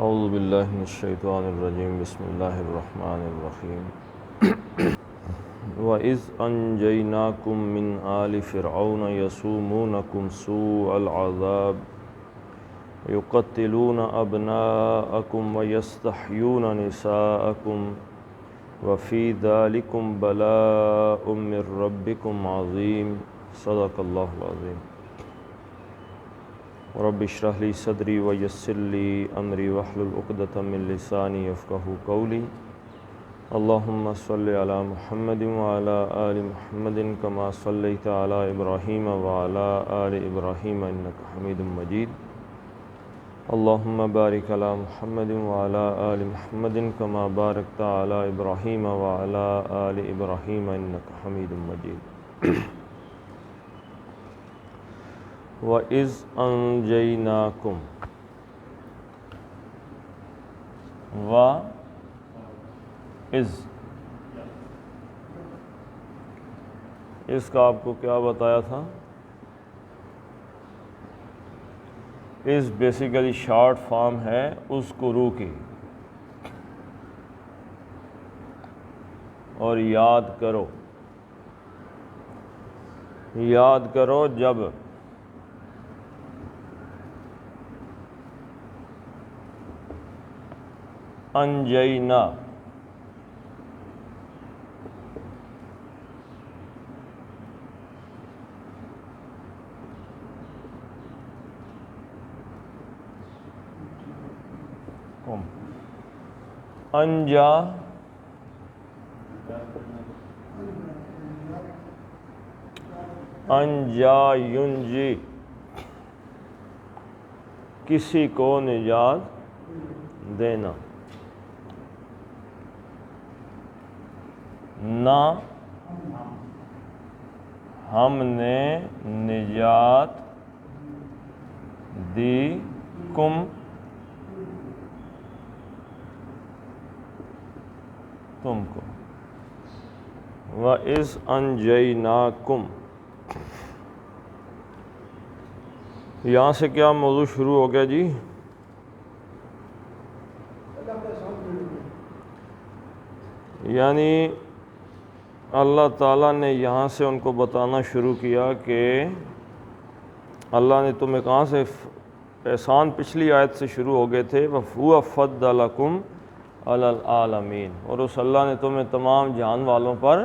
اعوذ باللہ من الشیطان الرجیم بسم اللہ الرحمن الرحیم وَإِذْ أَنْجَيْنَاكُمْ مِنْ آلِ فِرْعَوْنَ يَسُومُونَكُمْ سُوءَ الْعَذَابِ يُقَتِّلُونَ أَبْنَاءَكُمْ وَيَسْتَحْيُونَ نِسَاءَكُمْ وَفِي ذَلِكُمْ بَلَاءٌ مِّن رَبِّكُمْ عَظِيمٌ صدق اللہ العظیم۔ رب اشرح لي صدری ویسر لي امری واحلل عقدۃ من لسانی یفقہوا قولی۔ اللہم صل علی محمد وعلی آل محمد کما صلیت علی ابراہیم وعلی آل ابراہیم انک حمید مجید۔ اللہم بارک علی محمد وعلی آل محمد کما بارکت علی ابراہیم وعلی آل ابراہیم انک حمید مجید۔ وَإِذْ أَنْجَيْنَاكُمْ اس کا آپ کو کیا بتایا تھا؟ اس بیسیکلی شارٹ فارم ہے اذکروا کی، اور یاد کرو جب انجینا انجا ینجی، کسی کو نجات دینا، نہ ہم نے نجات دی کم تم کو۔ وَإِذْ أَنْجَيْنَاكُمْ، یہاں سے کیا موضوع شروع ہو گیا جی؟ یعنی اللہ تعالیٰ نے یہاں سے ان کو بتانا شروع کیا کہ اللہ نے تمہیں کہاں سے احسان پچھلی آیت سے شروع ہو گئے تھے، وَهُوَ فَضَّلَكُمْ عَلَى الْعَالَمِينَ، اور اس اللہ نے تمہیں تمام جہان والوں پر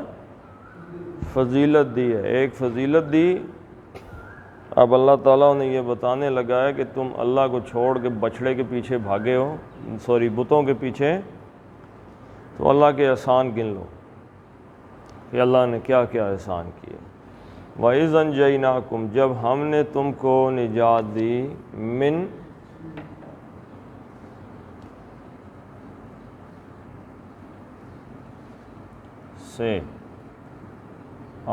فضیلت دی ہے، ایک فضیلت دی۔ اب اللہ تعالیٰ نے یہ بتانے لگا ہے کہ تم اللہ کو چھوڑ کے بچھڑے کے پیچھے بھاگے ہو، بتوں کے پیچھے، تو اللہ کے احسان گن لو کہ اللہ نے کیا کیا احسان کیے۔ وَإِذْ أَنْجَيْنَاكُمْ، جب ہم نے تم کو نجات دی، من سے،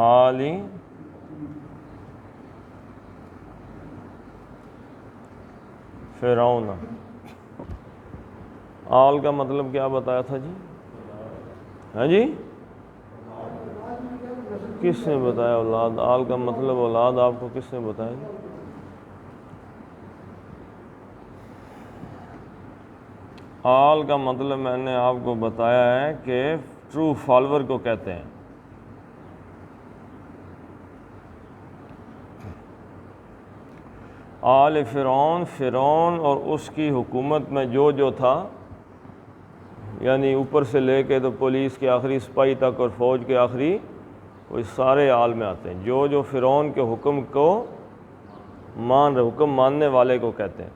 آلی فرعون، آل کا مطلب کیا بتایا تھا جی؟ ہاں جی، کس نے بتایا اولاد؟ آل کا مطلب اولاد آپ کو کس نے بتایا جی؟ آل کا مطلب میں نے آپ کو بتایا ہے کہ ٹرو فالوور کو کہتے ہیں۔ آل فرعون اور اس کی حکومت میں جو تھا، یعنی اوپر سے لے کے تو پولیس کے آخری سپاہی تک اور فوج کے آخری، وہ سارے آل میں آتے ہیں۔ جو فرعون کے حکم کو حکم ماننے والے کو کہتے ہیں،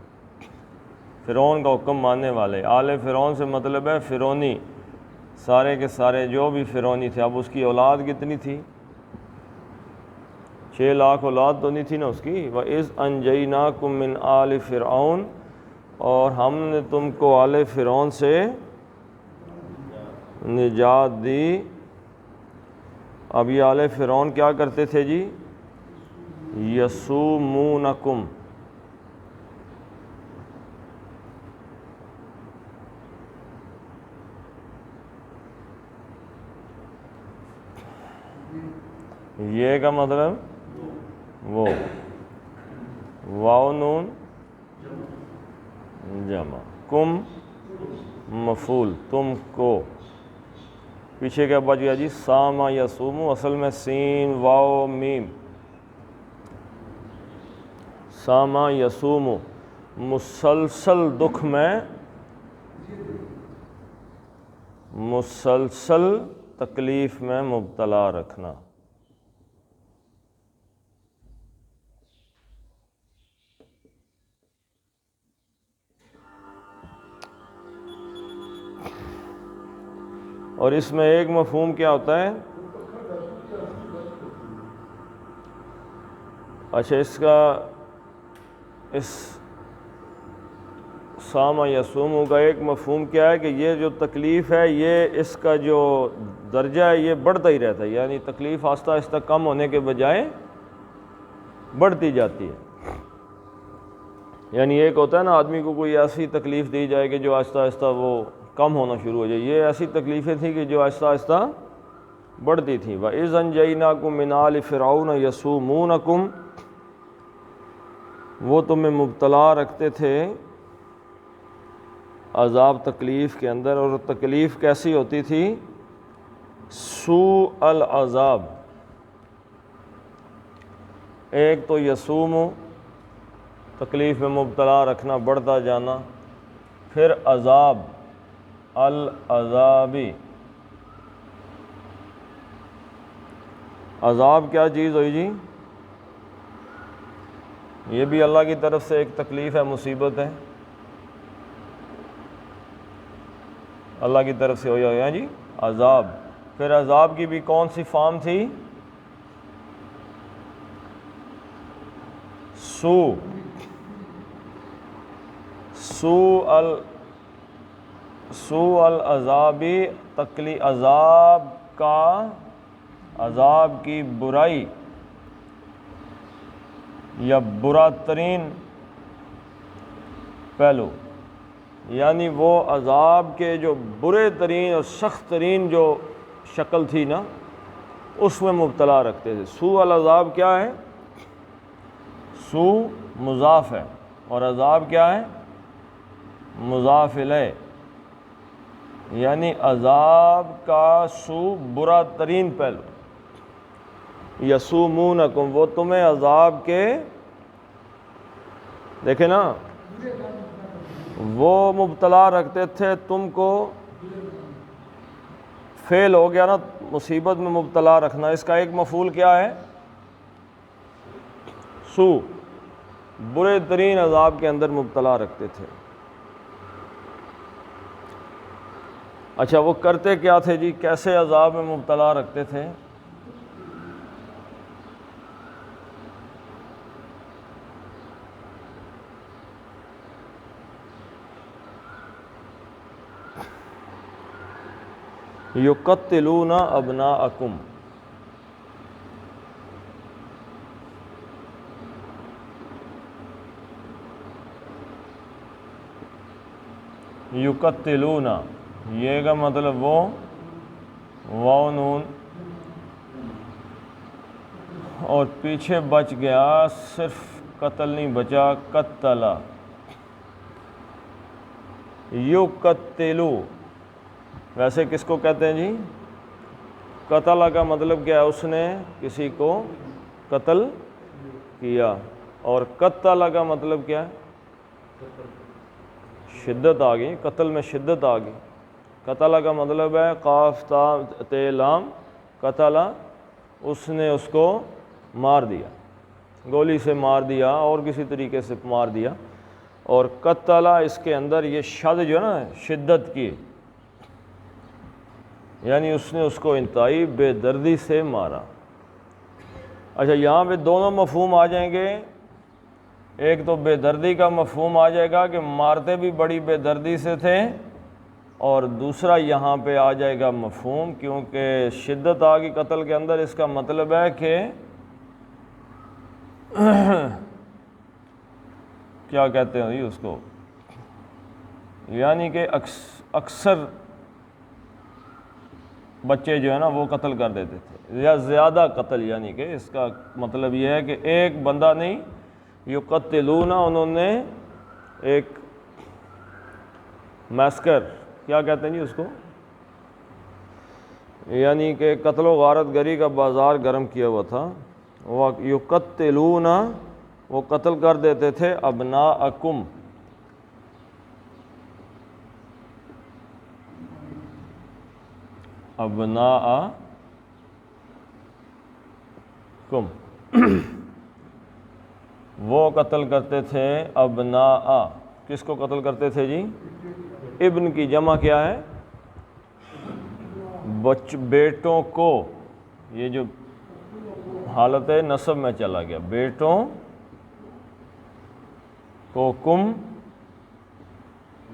فرعون کا حکم ماننے والے۔ آل فرعون سے مطلب ہے فرعونی، سارے کے سارے جو بھی فرعونی تھے۔ اب اس کی اولاد کتنی تھی؟ 6 لاکھ اولاد تو نہیں تھی نا اس کی۔ وَإِذْ أَنْجَيْنَاكُمْ مِنْ آلِ فِرْعَوْنَ، اور ہم نے تم کو آل فرعون سے نجات دی۔ اب یہ آل فرعون کیا کرتے تھے جی؟ یسومونکم، یہ کا مطلب وہ، واو نون جمع، کم مفعول تم کو، پیچھے کیا بچ گیا جی؟ ساما یسومو، اصل میں سین واو میم، ساما یسومو، مسلسل دکھ میں، مسلسل تکلیف میں مبتلا رکھنا۔ اور اس میں ایک مفہوم کیا ہوتا ہے؟ اچھا، اس کا اس ساما یسومو کا ایک مفہوم کیا ہے کہ یہ جو تکلیف ہے یہ اس کا جو درجہ ہے یہ بڑھتا ہی رہتا ہے، یعنی تکلیف آہستہ آہستہ کم ہونے کے بجائے بڑھتی جاتی ہے۔ یعنی ایک ہوتا ہے نا آدمی کو کوئی ایسی تکلیف دی جائے کہ جو آہستہ آہستہ وہ کم ہونا شروع ہو جائے، یہ ایسی تکلیفیں تھیں کہ جو آہستہ آہستہ بڑھتی تھیں۔ وَإِذْ أَنْجَيْنَاكُمْ مِنْ آلِ فِرْعَوْنَ يَسُومُونَكُمْ، وہ تمہیں مبتلا رکھتے تھے عذاب تکلیف کے اندر، اور تکلیف کیسی ہوتی تھی؟ سوء العذاب، ایک تو یسوم تکلیف میں مبتلا رکھنا، بڑھتا جانا، پھر عذاب العذابی، عذاب کیا چیز ہوئی جی؟ یہ بھی اللہ کی طرف سے ایک تکلیف ہے، مصیبت ہے، اللہ کی طرف سے ہوئی ہے جی عذاب۔ پھر عذاب کی بھی کون سی فارم تھی؟ سوء العذابی، عذاب کا، عذاب کی برائی یا برا ترین پہلو، یعنی وہ عذاب کے جو برے ترین اور سخت ترین جو شکل تھی نا اس میں مبتلا رکھتے تھے۔ سوء العذاب کیا ہے؟ سوء مضاف ہے اور عذاب کیا ہے؟ مضاف الیہ، یعنی عذاب کا سوء برا ترین پہلو۔ یسومونکم، وہ تمہیں عذاب کے، دیکھیں نا، وہ مبتلا رکھتے تھے تم کو، فعل ہو گیا نا مصیبت میں مبتلا رکھنا، اس کا ایک مفعول کیا ہے؟ سوء، برے ترین عذاب کے اندر مبتلا رکھتے تھے۔ اچھا، وہ کرتے کیا تھے جی؟ کیسے عذاب میں مبتلا رکھتے تھے؟ یقتلون ابناءکم، یقتلون، یہ کا مطلب وہ واو نون اور پیچھے بچ گیا، صرف قتل نہیں بچا، قتلا، یقتلو، ویسے کس کو کہتے ہیں جی؟ قتل کا مطلب کیا ہے؟ اس نے کسی کو قتل کیا، اور قتل کا مطلب کیا ہے؟ شدت آ گئی، قتل میں شدت آ گئی۔ قتل کا مطلب ہے قاف تا تے لام، قتل، اس نے اس کو مار دیا، گولی سے مار دیا اور کسی طریقے سے مار دیا۔ اور قتل اس کے اندر یہ شد جو ہے نا شدت کی، یعنی اس نے اس کو انتہائی بے دردی سے مارا۔ اچھا، یہاں پہ دونوں مفہوم آ جائیں گے، ایک تو بے دردی کا مفہوم آ جائے گا کہ مارتے بھی بڑی بے دردی سے تھے، اور دوسرا یہاں پہ آ جائے گا مفہوم، کیونکہ شدت آ گئی قتل کے اندر، اس کا مطلب ہے کہ کیا کہتے ہیں اس کو، یعنی کہ اکثر بچے جو ہے نا وہ قتل کر دیتے تھے، یا زیادہ قتل، یعنی کہ اس کا مطلب یہ ہے کہ ایک بندہ نہیں، یقتلون، انہوں نے ایک میسکر کیا کہتے ہیں جی اس کو، یعنی کہ قتل و غارت گری کا بازار گرم کیا ہوا تھا. یقتلون، وہ قتل کر دیتے تھے ابناءکم، ابناءکم، وہ قتل کرتے تھے ابناء، کس کو قتل کرتے تھے جی؟ ابن کی جمع کیا ہے؟ بیٹوں کو. یہ جو حالت نصب میں چلا گیا، بیٹوں کو، کم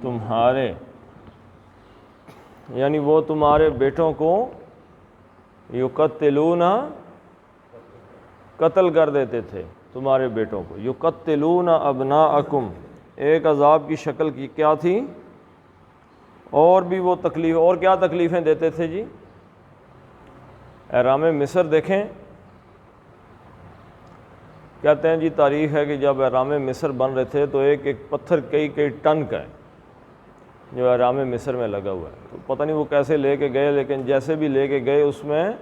تمہارے، یعنی وہ تمہارے بیٹوں کو یقتلون قتل کر دیتے تھے تمہارے بیٹوں کو. یقتلون ابناءکم، ایک عذاب کی شکل کی کیا تھی؟ اور بھی وہ تکلیف، اور کیا تکلیفیں دیتے تھے جی؟ احرام مصر دیکھیں، کہتے ہیں جی تاریخ ہے کہ جب احرام مصر بن رہے تھے تو ایک ایک پتھر کئی کئی ٹن کا ہے جو احرام مصر میں لگا ہوا ہے. تو پتہ نہیں وہ کیسے لے کے گئے، لیکن جیسے بھی لے کے گئے اس میں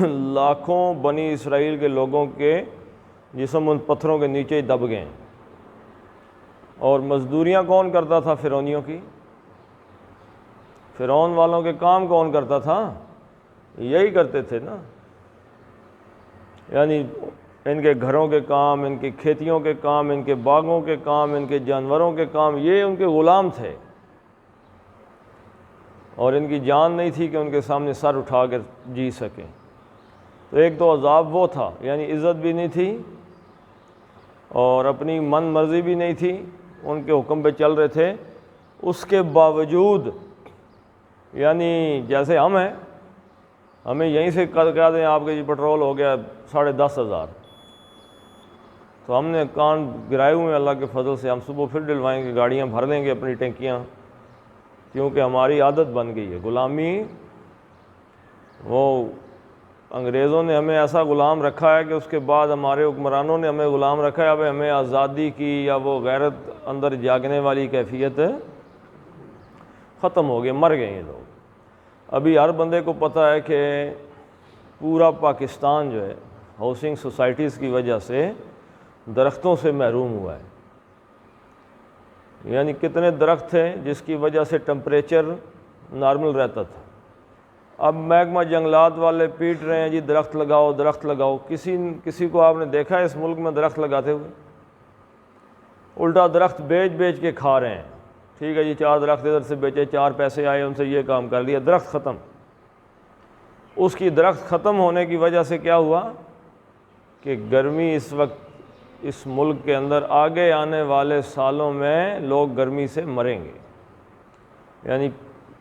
لاکھوں بنی اسرائیل کے لوگوں کے جسم ان پتھروں کے نیچے ہی دب گئے. اور مزدوریاں کون کرتا تھا فرعونیوں کی؟ فرعون والوں کے کام کون کرتا تھا؟ یہی کرتے تھے نا، یعنی ان کے گھروں کے کام، ان کی کھیتیوں کے کام، ان کے باغوں کے کام، ان کے جانوروں کے کام، یہ ان کے غلام تھے. اور ان کی جان نہیں تھی کہ ان کے سامنے سر اٹھا کر جی سکیں. تو ایک تو عذاب وہ تھا، یعنی عزت بھی نہیں تھی اور اپنی من مرضی بھی نہیں تھی، ان کے حکم پہ چل رہے تھے. اس کے باوجود یعنی جیسے ہم ہیں، ہمیں یہیں سے کہہ دیں آپ کے جی پٹرول ہو گیا 10,500، تو ہم نے کان گرائے ہوئے ہیں اللہ کے فضل سے. ہم صبح پھر ڈلوائیں گے، گاڑیاں بھر لیں گے اپنی ٹینکیاں، کیونکہ ہماری عادت بن گئی ہے غلامی. وہ انگریزوں نے ہمیں ایسا غلام رکھا ہے کہ اس کے بعد ہمارے حکمرانوں نے ہمیں غلام رکھا ہے. اب ہمیں آزادی کی یا وہ غیرت اندر جاگنے والی کیفیت ختم ہو گئی، مر گئے یہ لوگ. ابھی ہر بندے کو پتہ ہے کہ پورا پاکستان جو ہے ہاؤسنگ سوسائٹیز کی وجہ سے درختوں سے محروم ہوا ہے. یعنی کتنے درخت تھے جس کی وجہ سے ٹمپریچر نارمل رہتا تھا. اب محکمہ جنگلات والے پیٹ رہے ہیں جی درخت لگاؤ درخت لگاؤ. کسی کو آپ نے دیکھا ہے اس ملک میں درخت لگاتے ہوئے؟ الٹا درخت بیچ بیچ کے کھا رہے ہیں. ٹھیک ہے جی 4 درخت ادھر سے بیچے، 4 پیسے آئے ان سے یہ کام کر لیا، درخت ختم. اس کی درخت ختم ہونے کی وجہ سے کیا ہوا کہ گرمی اس وقت اس ملک کے اندر آگے آنے والے سالوں میں لوگ گرمی سے مریں گے. یعنی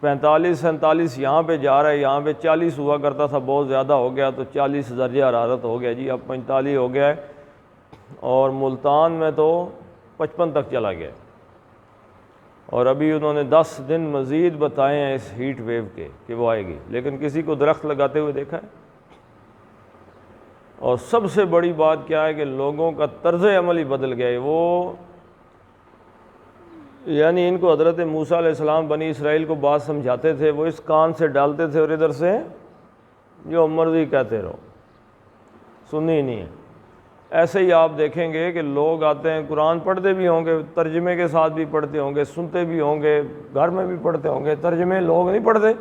45-47 یہاں پہ جا رہا ہے، یہاں پہ 40 ہوا کرتا تھا، بہت زیادہ ہو گیا تو 40 درجہ حرارت ہو گیا جی، اب 45 ہو گیا ہے. اور ملتان میں تو 55 تک چلا گیا. اور ابھی انہوں نے 10 دن مزید بتائے ہیں اس ہیٹ ویو کے کہ وہ آئے گی، لیکن کسی کو درخت لگاتے ہوئے دیکھا ہے؟ اور سب سے بڑی بات کیا ہے کہ لوگوں کا طرز عمل ہی بدل گیا ہے. وہ یعنی ان کو حضرت موسیٰ علیہ السلام بنی اسرائیل کو بات سمجھاتے تھے، وہ اس کان سے ڈالتے تھے اور ادھر سے جو مرضی کہتے رہو، سنی ہی نہیں ہے. ایسے ہی آپ دیکھیں گے کہ لوگ آتے ہیں قرآن پڑھتے بھی ہوں گے، ترجمے کے ساتھ بھی پڑھتے ہوں گے، سنتے بھی ہوں گے، گھر میں بھی پڑھتے ہوں گے، ترجمے لوگ نہیں پڑھتے.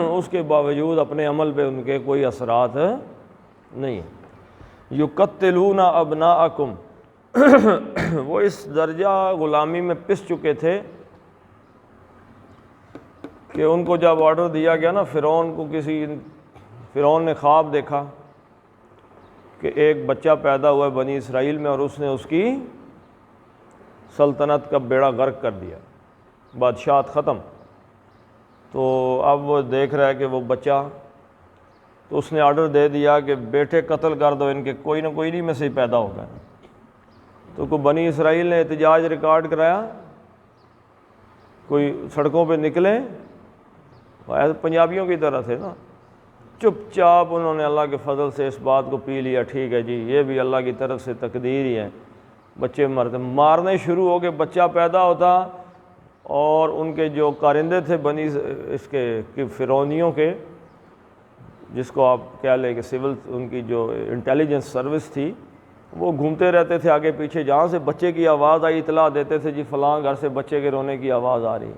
اس کے باوجود اپنے عمل پہ ان کے کوئی اثرات نہیں. یقتلون ابناءکم، وہ اس درجہ غلامی میں پس چکے تھے کہ ان کو جب آرڈر دیا گیا نا فرعون نے خواب دیکھا کہ ایک بچہ پیدا ہوا ہے بنی اسرائیل میں اور اس نے اس کی سلطنت کا بیڑا غرق کر دیا، بادشاہت ختم. تو اب وہ دیکھ رہا ہے کہ وہ بچہ، تو اس نے آرڈر دے دیا کہ بیٹے قتل کر دو ان کے، کوئی نہ کوئی نہیں میں سے ہی پیدا ہوگا. تو کوئی بنی اسرائیل نے احتجاج ریکارڈ کرایا، کوئی سڑکوں پہ نکلے، پنجابیوں کی طرح تھے نا، چپ چاپ انہوں نے اللہ کے فضل سے اس بات کو پی لیا، ٹھیک ہے جی یہ بھی اللہ کی طرف سے تقدیر ہی ہے، بچے مرتے، مارنے شروع ہو کے بچہ پیدا ہوتا اور ان کے جو کارندے تھے بنی اس کے فرعونیوں کے، جس کو آپ کہہ لیں کہ سول ان کی جو انٹیلیجنس سروس تھی، وہ گھومتے رہتے تھے آگے پیچھے، جہاں سے بچے کی آواز آئی اطلاع دیتے تھے جی فلاں گھر سے بچے کے رونے کی آواز آ رہی،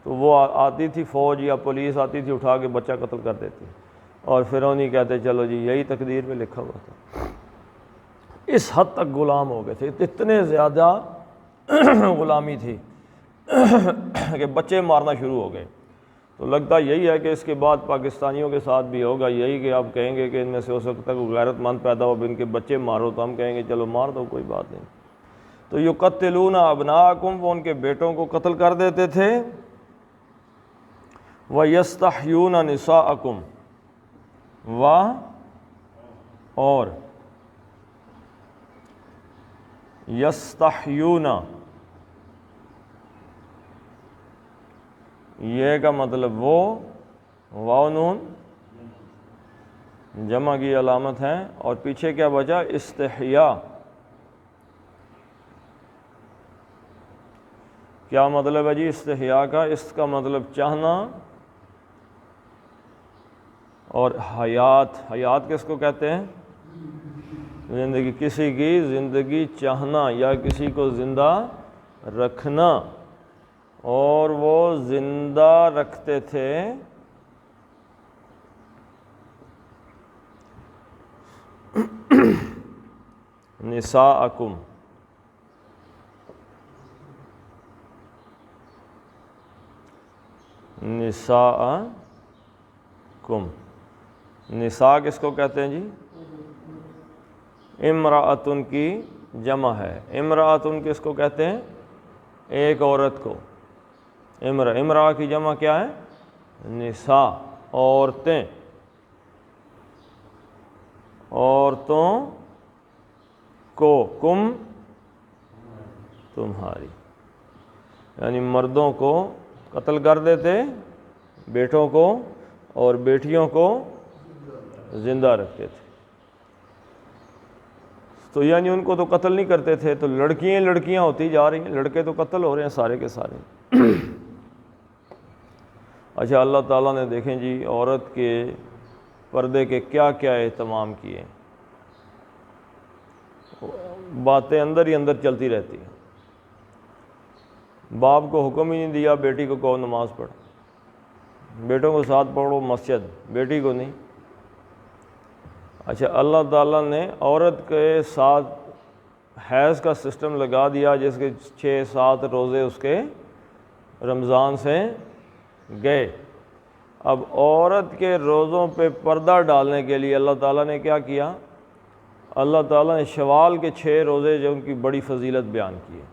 تو وہ آتی تھی فوج یا پولیس آتی تھی، اٹھا کے بچہ قتل کر دیتی، اور فرعونی کہتے چلو جی یہی تقدیر میں لکھا ہوا تھا۔ اس حد تک غلام ہو گئے تھے، اتنے زیادہ غلامی تھی کہ بچے مارنا شروع ہو گئے۔ تو لگتا یہی ہے کہ اس کے بعد پاکستانیوں کے ساتھ بھی ہوگا یہی، کہ آپ کہیں گے کہ ان میں سے ہو سکتا ہے کوئی غیرت مند پیدا ہو، ان کے بچے مارو، تو ہم کہیں گے چلو مار دو کوئی بات نہیں۔ تو یقتلون ابناءکم، وہ ان کے بیٹوں کو قتل کر دیتے تھے، وَيَسْتَحْيُونَ نِسَاءَکم، اور یستحیون، یہ کا مطلب وہ واو نون جمع کی علامت ہے، اور پیچھے کیا بچا؟ استحیاء۔ کیا مطلب ہے جی استحیاء کا؟ اس کا مطلب چاہنا، اور حیات کس کو کہتے ہیں؟ زندگی، کسی کی زندگی چاہنا یا کسی کو زندہ رکھنا، اور وہ زندہ رکھتے تھے نساءکم، نساء کس کو کہتے ہیں جی؟ امرأتن کی جمع ہے۔ امرأتن کس کو کہتے ہیں؟ ایک عورت کو۔ امرأ کی جمع کیا ہے؟ نساء، عورتیں، عورتوں کو، کم تمہاری، یعنی مردوں کو قتل کر دیتے، بیٹوں کو اور بیٹیوں کو زندہ رکھتے تھے۔ تو یعنی ان کو تو قتل نہیں کرتے تھے، تو لڑکیاں ہوتی جا رہی ہیں، لڑکے تو قتل ہو رہے ہیں سارے کے سارے۔ اچھا، اللہ تعالیٰ نے دیکھیں جی عورت کے پردے کے کیا کیا اہتمام کیے، باتیں اندر ہی اندر چلتی رہتی ہیں۔ باپ کو حکم ہی نہیں دیا بیٹی کو کہو نماز پڑھ، بیٹوں کو ساتھ پڑھو مسجد، بیٹی کو نہیں۔ اچھا، اللہ تعالیٰ نے عورت کے ساتھ حیض کا سسٹم لگا دیا، جس کے 6-7 روزے اس کے رمضان سے گئے۔ اب عورت کے روزوں پہ پردہ ڈالنے کے لیے اللہ تعالیٰ نے کیا کیا؟ اللہ تعالیٰ نے شوال کے 6 روزے جو ان کی بڑی فضیلت بیان کی ہے۔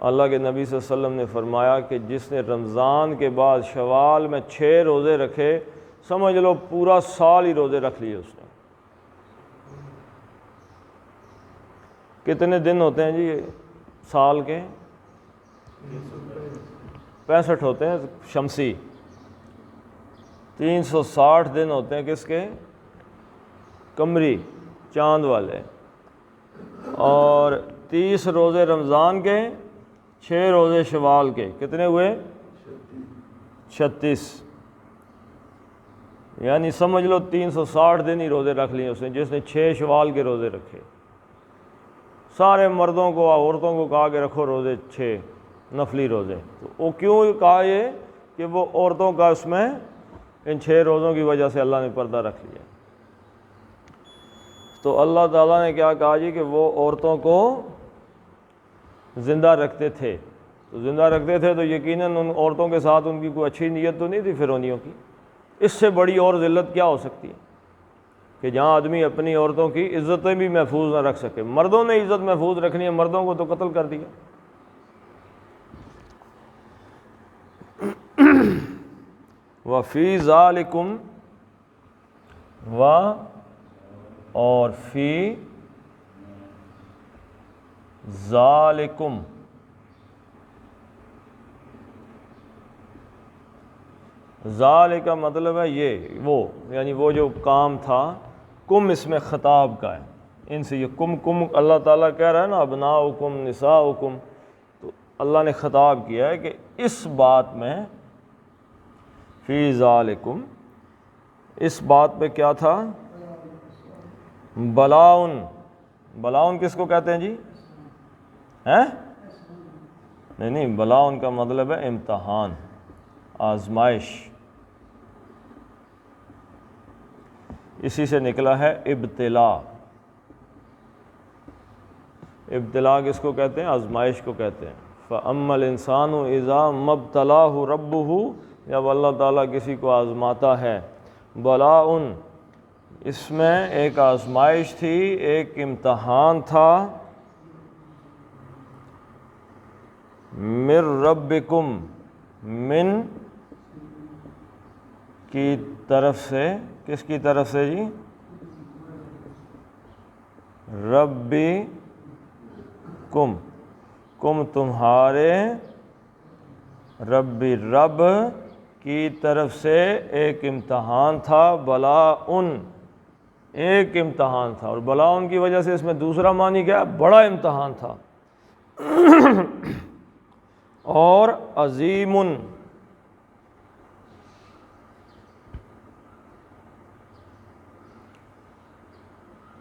اللہ کے نبی صلی اللہ علیہ وسلم نے فرمایا کہ جس نے رمضان کے بعد شوال میں 6 روزے رکھے، سمجھ لو پورا سال ہی روزے رکھ لیے اس نے۔ کتنے دن ہوتے ہیں جی سال کے؟ 65 ہوتے ہیں شمسی، 360 دن ہوتے ہیں کس کے؟ قمری، چاند والے، اور 30 روزے رمضان کے، 6 روزے شوال کے، کتنے ہوئے؟ 36، یعنی سمجھ لو 360 دن ہی روزے رکھ لیے اس نے، جس نے 6 شوال کے روزے رکھے۔ سارے مردوں کو عورتوں کو کہا کہ رکھو روزے 6 نفلی روزے، تو وہ کیوں کہا یہ کہ وہ عورتوں کا اس میں ان 6 روزوں کی وجہ سے اللہ نے پردہ رکھ لیا۔ تو اللہ تعالیٰ نے کیا کہا جی کہ وہ عورتوں کو زندہ رکھتے تھے، تو زندہ رکھتے تھے تو یقیناً ان عورتوں کے ساتھ ان کی کوئی اچھی نیت تو نہیں تھی فرعونیوں کی۔ اس سے بڑی اور ذلت کیا ہو سکتی ہے کہ جہاں آدمی اپنی عورتوں کی عزتیں بھی محفوظ نہ رکھ سکے۔ مردوں نے عزت محفوظ رکھنی ہے، مردوں کو تو قتل کر دیا۔ وَفِي ذَلِكُمْ، اور فی ذالکم، ذالک کا مطلب ہے یہ وہ، یعنی وہ جو کام تھا، کم اس میں خطاب کا ہے، ان سے یہ کم اللہ تعالیٰ کہہ رہا ہے نا ابناؤکم نساؤکم، تو اللہ نے خطاب کیا ہے کہ اس بات میں، فی ذالکم، اس بات پہ کیا تھا؟ بلاؤن۔ بلاؤن کس کو کہتے ہیں جی؟ ہیں؟ نہیں، بلاؤن کا مطلب ہے امتحان، آزمائش، اسی سے نکلا ہے ابتلا۔ ابتلا کس کو کہتے ہیں؟ آزمائش کو کہتے ہیں۔ فَأَمَّا الْإِنسَانُ إِذَا مَا ابْتَلَاهُ رَبُّهُ، جب اللہ تعالیٰ کسی کو آزماتا ہے۔ بلاؤن، اس میں ایک آزمائش تھی، ایک امتحان تھا، من ربکم، من کی طرف سے، کس کی طرف سے جی؟ ربی کم، کم تمہارے، ربی رب کی طرف سے ایک امتحان تھا، بلاؤن، ایک امتحان تھا۔ اور بلاؤن کی وجہ سے اس میں دوسرا معنی کیا ہے؟ بڑا امتحان تھا۔ اور عظیم،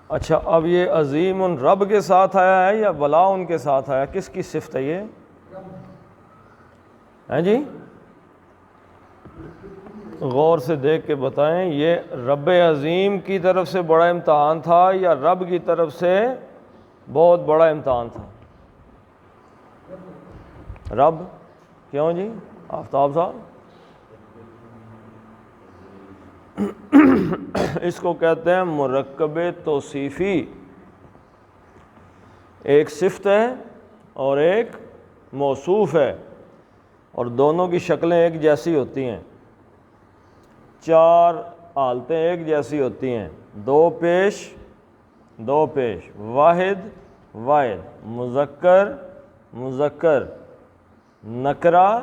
اچھا اب یہ عظیم رب کے ساتھ آیا ہے یا بلاؤن کے ساتھ آیا؟ کس کی صفت ہے یہ؟ ہیں جی؟ غور سے دیکھ کے بتائیں، یہ رب عظیم کی طرف سے بڑا امتحان تھا یا رب کی طرف سے بہت بڑا امتحان تھا؟ رب، کیوں جی آفتاب صاحب؟ اس کو کہتے ہیں مرکب توصیفی، ایک صفت ہے اور ایک موصوف ہے، اور دونوں کی شکلیں ایک جیسی ہوتی ہیں، چار حالتیں ایک جیسی ہوتی ہیں، دو پیش، دو پیش، واحد، واحد، مذکر، مذکر، نکرہ،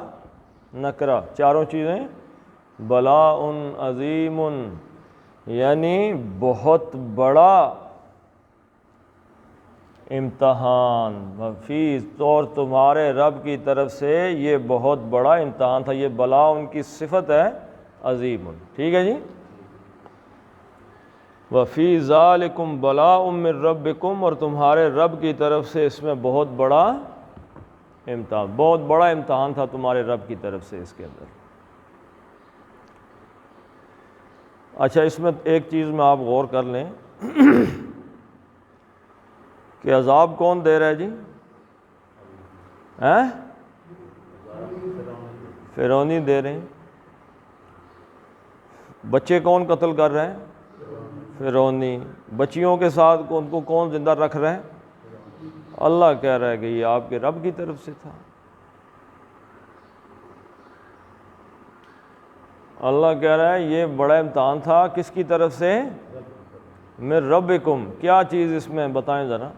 نکرہ، چاروں چیزیں۔ بلاء عظیم، یعنی بہت بڑا امتحان، وفیظ طور تمہارے رب کی طرف سے یہ بہت بڑا امتحان تھا۔ یہ بلا ان کی صفت ہے، عظیم، ٹھیک ہے جی۔ وفی ذالکم بلاء من ربکم، اور تمہارے رب کی طرف سے اس میں بہت بڑا امتحان، بہت بڑا امتحان تھا تمہارے رب کی طرف سے اس کے اندر۔ اچھا اس میں ایک چیز میں آپ غور کر لیں کہ عذاب کون دے رہا ہے جی؟ فرعونی دے رہے ہیں۔ بچے کون قتل کر رہے ہیں؟ فرعونی۔ بچیوں کے ساتھ ان کو کون زندہ رکھ رہا ہے؟ اللہ کہہ رہا ہے کہ یہ آپ کے رب کی طرف سے تھا۔ اللہ کہہ رہا ہے یہ بڑا امتحان تھا، کس کی طرف سے؟ من ربکم۔ کیا چیز اس میں بتائیں ذرا؟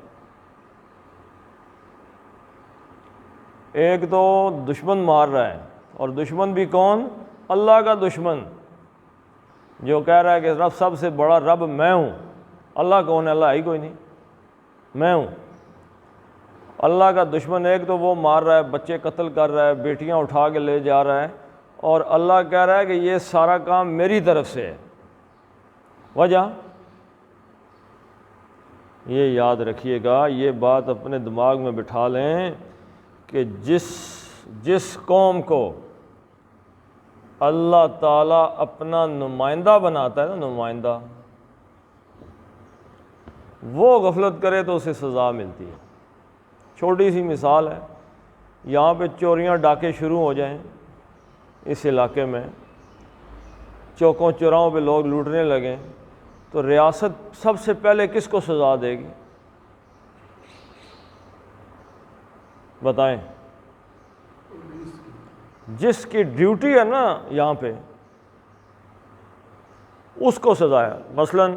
ایک تو دشمن مار رہا ہے، اور دشمن بھی کون؟ اللہ کا دشمن، جو کہہ رہا ہے کہ رب سب سے بڑا رب میں ہوں۔ اللہ کون ہے؟ اللہ ہی کوئی نہیں، میں ہوں۔ اللہ کا دشمن ایک تو وہ مار رہا ہے، بچے قتل کر رہا ہے، بیٹیاں اٹھا کے لے جا رہا ہے، اور اللہ کہہ رہا ہے کہ یہ سارا کام میری طرف سے ہے۔ وجہ یہ یاد رکھیے گا، یہ بات اپنے دماغ میں بٹھا لیں کہ جس قوم کو اللہ تعالیٰ اپنا نمائندہ بناتا ہے نا، نمائندہ، وہ غفلت کرے تو اسے سزا ملتی ہے۔ چھوٹی سی مثال ہے، یہاں پہ چوریاں ڈاکے شروع ہو جائیں اس علاقے میں، چوکوں چوراہوں پہ لوگ لوٹنے لگیں، تو ریاست سب سے پہلے کس کو سزا دے گی؟ بتائیں۔ جس کی ڈیوٹی ہے نا یہاں پہ، اس کو سزا ہے۔ مثلاً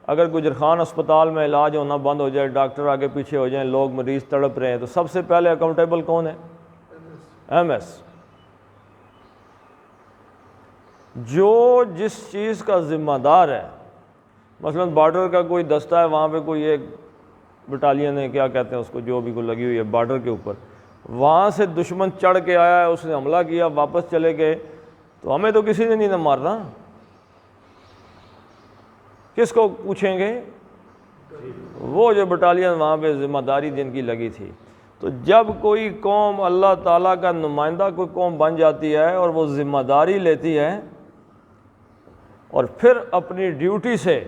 اگر گجرخان اسپتال میں علاج ہونا بند ہو جائے، ڈاکٹر آگے پیچھے ہو جائیں، لوگ مریض تڑپ رہے ہیں، تو سب سے پہلے اکاؤنٹیبل کون ہے؟ M S. جو جس چیز کا ذمہ دار ہے، مثلاً بارڈر کا کوئی دستہ ہے، وہاں پہ کوئی ایک بٹالین ہے، کیا کہتے ہیں اس کو، جو بھی کوئی لگی ہوئی ہے بارڈر کے اوپر، وہاں سے دشمن چڑھ کے آیا ہے، اس نے حملہ کیا، واپس چلے گئے، تو ہمیں تو کسی نے نہیں نہ مارنا، کس کو پوچھیں گے؟ وہ جو بٹالین وہاں پہ ذمہ داری جن کی لگی تھی۔ تو جب کوئی قوم اللہ تعالیٰ کا نمائندہ کوئی قوم بن جاتی ہے اور وہ ذمہ داری لیتی ہے اور پھر اپنی ڈیوٹی سے،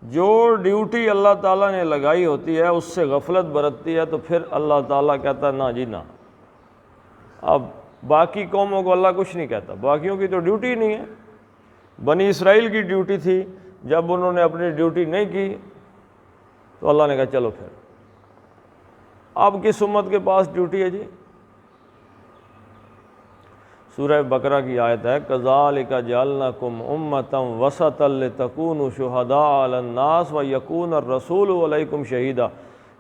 جو ڈیوٹی اللہ تعالیٰ نے لگائی ہوتی ہے اس سے غفلت برتتی ہے، تو پھر اللہ تعالیٰ کہتا ہے نہ جی نہ۔ اب باقی قوموں کو اللہ کچھ نہیں کہتا، باقیوں کی تو ڈیوٹی نہیں ہے۔ بنی اسرائیل کی ڈیوٹی تھی، جب انہوں نے اپنی ڈیوٹی نہیں کی تو اللہ نے کہا چلو پھر اب کس امت کے پاس ڈیوٹی ہے جی؟ سورہ بقرہ کی آیت ہے کذالک جعلناکم امۃ وسطا لتکونوا شہداء علی الناس ویکون الرسول علیکم شہیدا،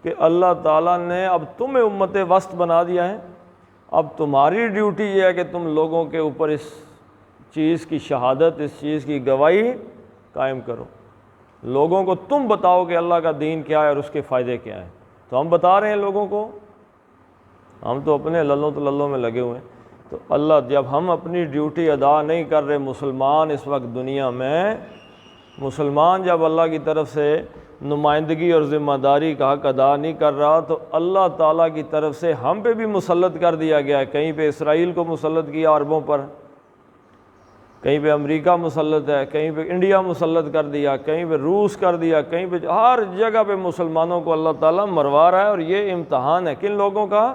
کہ اللہ تعالیٰ نے اب تمہیں امت وسط بنا دیا ہے، اب تمہاری ڈیوٹی یہ ہے کہ تم لوگوں کے اوپر اس چیز کی شہادت، اس چیز کی گواہی قائم کرو، لوگوں کو تم بتاؤ کہ اللہ کا دین کیا ہے اور اس کے فائدے کیا ہیں۔ تو ہم بتا رہے ہیں لوگوں کو، ہم تو اپنے للوں تو للوں میں لگے ہوئے ہیں۔ تو اللہ جب ہم اپنی ڈیوٹی ادا نہیں کر رہے، مسلمان اس وقت دنیا میں، مسلمان جب اللہ کی طرف سے نمائندگی اور ذمہ داری کا حق ادا نہیں کر رہا، تو اللہ تعالیٰ کی طرف سے ہم پہ بھی مسلط کر دیا گیا ہے۔ کہیں پہ اسرائیل کو مسلط کیا عربوں پر، کہیں پہ امریکہ مسلط ہے، کہیں پہ انڈیا مسلط کر دیا، کہیں پہ روس کر دیا، کہیں پہ ہر جگہ پہ مسلمانوں کو اللہ تعالیٰ مروا رہا ہے۔ اور یہ امتحان ہے کن لوگوں کا؟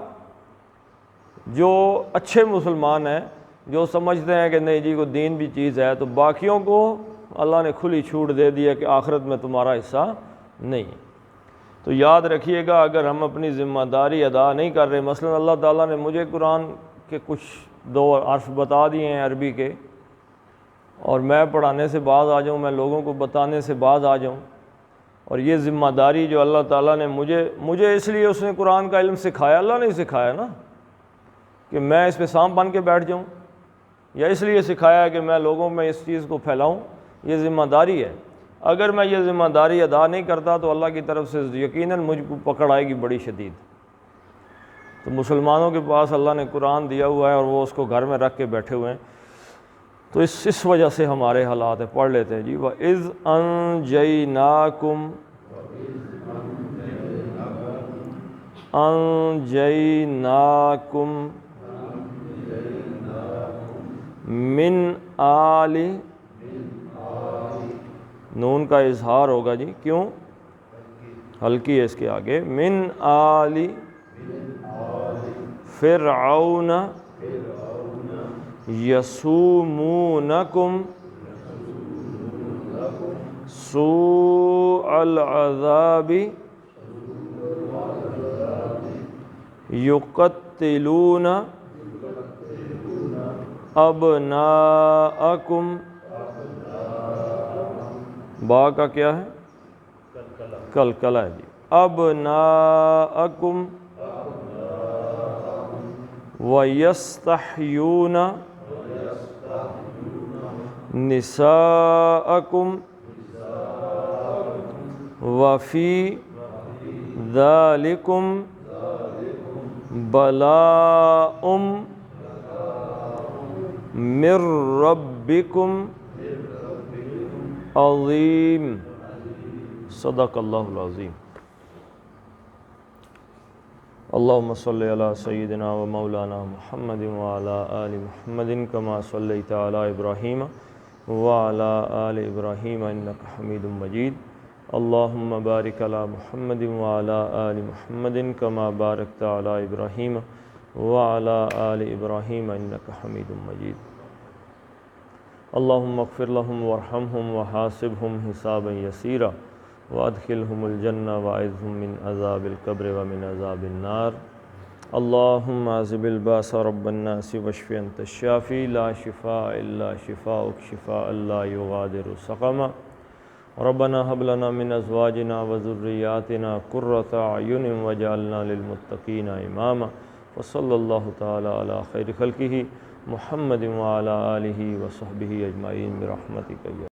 جو اچھے مسلمان ہیں، جو سمجھتے ہیں کہ نہیں جی کو دین بھی چیز ہے، تو باقیوں کو اللہ نے کھلی چھوٹ دے دی ہے کہ آخرت میں تمہارا حصہ نہیں۔ تو یاد رکھیے گا اگر ہم اپنی ذمہ داری ادا نہیں کر رہے، مثلا اللہ تعالیٰ نے مجھے قرآن کے کچھ 2 حرف بتا دیے ہیں عربی کے، اور میں پڑھانے سے باز آ جاؤں، میں لوگوں کو بتانے سے باز آ جاؤں، اور یہ ذمہ داری جو اللہ تعالیٰ نے مجھے اس لیے اس نے قرآن کا علم سکھایا، اللہ نے سکھایا نا کہ میں اس پہ سانپ بن کے بیٹھ جاؤں، یا اس لیے سکھایا ہے کہ میں لوگوں میں اس چیز کو پھیلاؤں، یہ ذمہ داری ہے۔ اگر میں یہ ذمہ داری ادا نہیں کرتا تو اللہ کی طرف سے یقیناً مجھ کو پکڑ آئے گی بڑی شدید۔ تو مسلمانوں کے پاس اللہ نے قرآن دیا ہوا ہے اور وہ اس کو گھر میں رکھ کے بیٹھے ہوئے ہیں، تو اس وجہ سے ہمارے حالات ہیں۔ پڑھ لیتے ہیں جی وَإِذْ أَنْجَيْنَاكُمْ من آل، نون کا اظہار ہوگا جی، کیوں؟ ہلکی ہے اس کے آگے، من آل فرعون یسومونکم سوء العذاب یقتلون ابناءکم، با کا کیا ہے؟ کلکلہ ہے جی، ابناءکم وَيَسْتَحْيُونَ نِسَاءَكُمْ وَفِي ذَلِكُمْ بَلَاءٌ مِّن رَبِّكُمْ عَظِيمٌ۔ صدق اللہ العظیم۔ اللہم صلی علی سیدنا و مولانا محمد وعلی آل محمد کما صلیت علی ابراہیم وعلی آل ابراہیم انک حمید مجید۔ اللہم بارک علی محمد وعلی آل محمد کما بارکت علی ابراہیم وعلی آل ابراہیم انک حمید مجید۔ اللہم اغفر لہم وارحمہم وحاسبہم حسابا یسیرا وادخلہم الجنہ واعذہم من عذاب القبر ومن عذاب النار۔ اللہم عذب الباس رب الناس واشف انت الشافی لا شفاء الا شفاؤک شفاء لا یغادر سقما۔ ربنا هب لنا من ازواجنا وذریاتنا قرۃ اعین واجعلنا للمتقین اماما۔ وصلی اللہ تعالی علی خیر خلقہ محمد وعلی آلہ وصحبہ اجمعین برحمتک یا